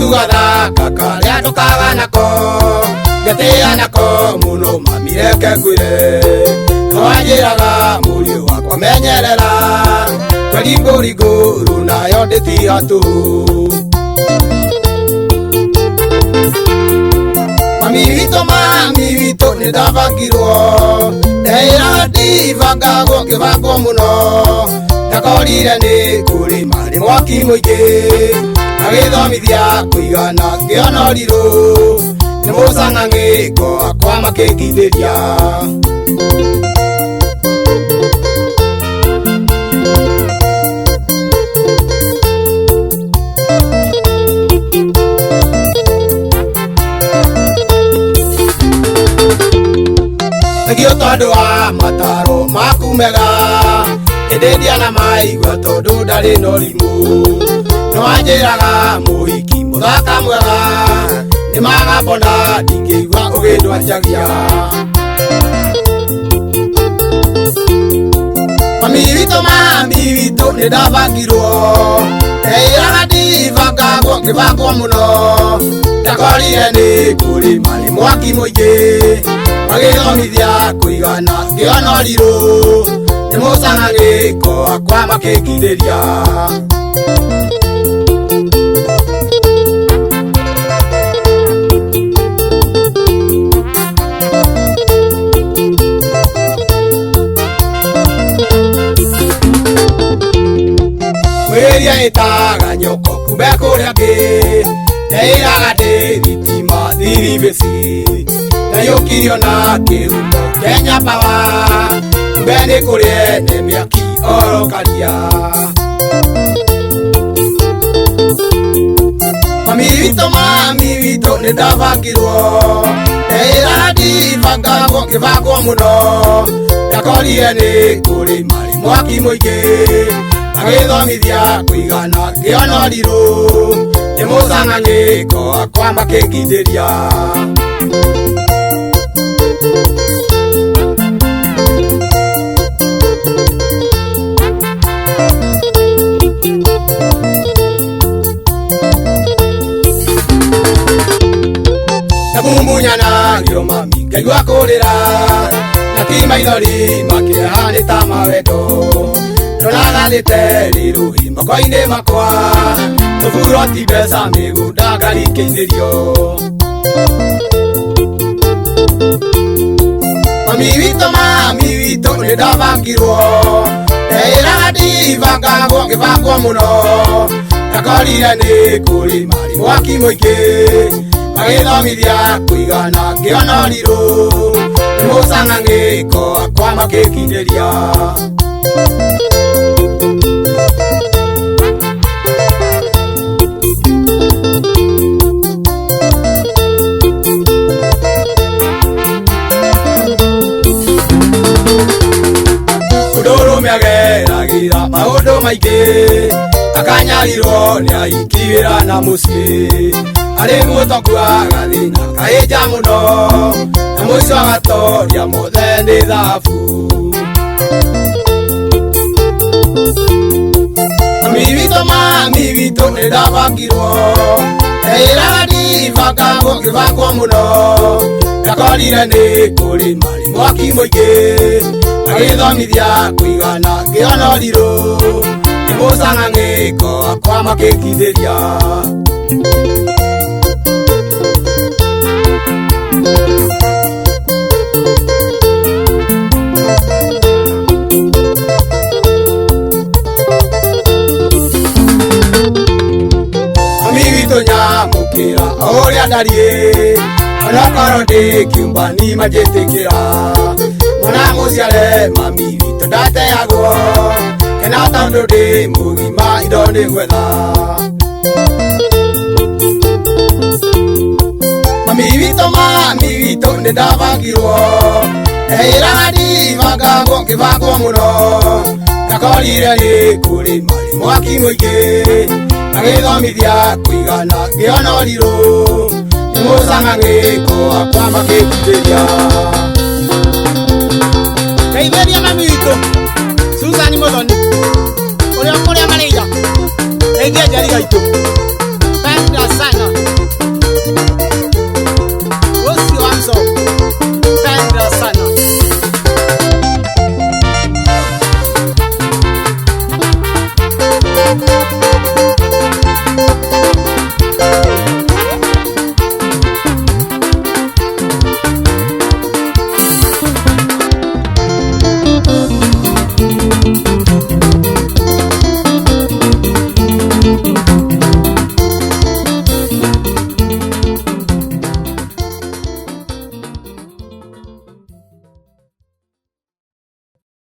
tugathaka karĩa tũkaga nako ngatĩa nako mũno mami reke ngwĩre no anjĩraga mũriũ wakwa menyerera kweringũringũru nayo ndĩtihatũ mami witũ nĩ ndabangirwo ndehĩraga ndibangagwo ngĩbangwo mũno ndakorire nĩ kũrĩma nĩ mwaki mũingĩ agĩthomithia kũigana ngĩona ũrirũ nĩ mũcang'ang'ĩko akwa makĩngithĩria nĩkĩo tondũ wa mataro maku mega ĩndĩ ndiana maigua tondũ ndarĩ na ũrimũ no anjĩraga mũhiki mũthaka mwega nĩ magambo na ndingĩigua ũgĩndwanjagia mami witũ nĩ ndabangirwo ndehĩraga ndibangagwo ngĩbangwo mũno ndakorire nĩ kũrĩma nĩ mwaki mũingĩ magĩthomithia kũigana ngĩona ũrirũ nĩ mũcang'ang'ĩko akwa makĩngithĩria mwĩria ĩtaga nyoko kumbe kũrĩa ngĩ ndehĩraga ndĩ thitima thiribĩci ndayũkirio na kĩhumo Kenya Power kumbe nĩ kũrĩ ene mĩaki orokaria mami witũ nĩ ndabangirwo ndehĩraga ndibangagwo ngĩbangwo mũno ndakorire nĩ kũrĩma nĩ mwaki mũingĩ agĩthomithia kũigana ngĩona ũrirũ nĩ mũcang'ang'ĩko akwa makĩngithĩria mumunyanario mami ngaigua kũrĩra na ti maithori makĩeha nĩ ta mawendo ndonaga thĩterĩ moko-inĩ makwa tũburo ti mbeca mĩgũnda ngarikĩithĩrio mami witũ nĩ ndabangirwo ndehĩraga ndibangagwo ngĩbangwo mũno ndakorire nĩ kũrĩma nĩ mwaki mũingĩ agĩthomithia kũigana ngĩona ũrirũ nĩ mũcang'ang'ĩko akwa makĩngithĩria ũndũ ũrũme ageragĩra maũndũ maingĩ akanyarirwo nĩ ahiki wĩra na mũciĩ arĩ mũtongu agathĩna kahĩnja mũno na mũico agatoria mothe nĩ thabu mami witũ nĩ ndabangirwo ndehĩraga ndibangagwo ngĩbangwo mũno ndakorire nĩ kũrĩma nĩ mwaki mũingĩ agĩthomithia kũigana ngĩona ũrirũ nĩ mũcang'ang'ĩko akwa makĩngithĩria nyamũkĩra ũrĩa ndariĩ onokorwo ndĩkiumba nimanjĩtĩkĩra mwana mũciare mami witũ ndateagwo kena tondũ ndĩ mũgima indo nĩ gwetha mami witũ nĩ ndabangirwo ndehĩraga ndibangagwo ngĩbangwo mũno ndakorire nĩ kũrĩma nĩ mwaki mũingĩ agĩthomithia kũigana ngĩona ũrirũ nĩ mũcang'ang'ĩko akwa makĩngithĩria Geithĩria mami witũ Susan Muthoni ũrĩa marĩga geithia njariga itũ penda sana